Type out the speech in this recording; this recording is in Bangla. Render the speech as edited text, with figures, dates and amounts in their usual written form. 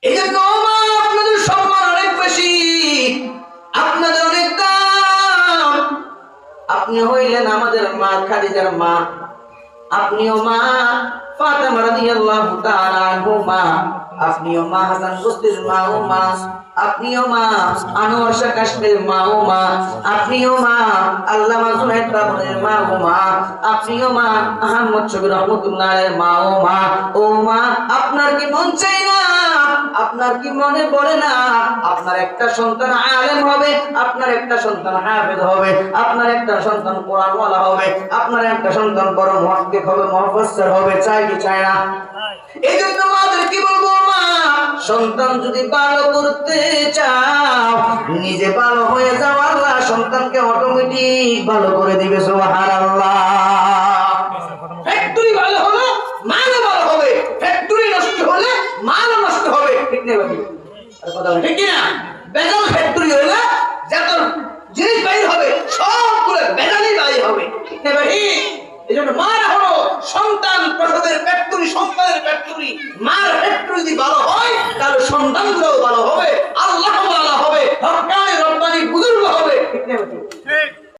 এই জন্য মা আপনাদের সম্মান অনেক বেশি, আপনাদের অনেক দাম। আপনি হইলেন আমাদের মা খাদিজার মা, আপনিও মা ফাতেমা রাদিয়াল্লাহু তাআলা আনহুমা, আপনিও মা হাসান বসরির মা ও মা, আপনিও মা আনোয়ার শাহ কাশমীরের মা ও মা, আপনিও মা আল্লামা জুনায়েদ বাবুর মা ও মা, আপনিও মা আহমদ শফি রহমাতুল্লাহের মা ও মা। ও মা, আপনার কি মন চাই না, আপনার কি মনে পড়ে না আপনার একটা সন্তান আলেম হবে, আপনার একটা সন্তান হাফেজ হবে, আপনার একটা সন্তান কোরআনওয়ালা হবে, আপনার একটা সন্তান বড় মুহাক্কিক হবে, মুফাসসির হবে? চাই কি চাই না? এই জন্য মাদের কি বলবো, মা সন্তান যদি ভালো করতে চাও নিজে ভালো হয়ে যাও, আল্লাহ সন্তানকে অটোমেটিক ভালো করে দিবে। সুবহানাল্লাহ। ফ্যাক্টরি ভালো হলো মালও ভালো হবে, ফ্যাক্টরি নষ্ট হলে মালও নষ্ট হবে। ঠিক না ভাই? আর কথা বলেন ঠিক না? বেজাল ফ্যাক্টরি হলে যত জিনিস বাইর হবে সবগুলো বেজালই বাইর হবে। ঠিক না ভাই? এইজন্য মার হলো সন্তান প্রসবের ফ্যাক্টরি, সন্তানের ফ্যাক্টরি। মার ফ্যাক্টরি যদি ভালো হয় তাহলে সন্তানগুলোও ভালো হবে,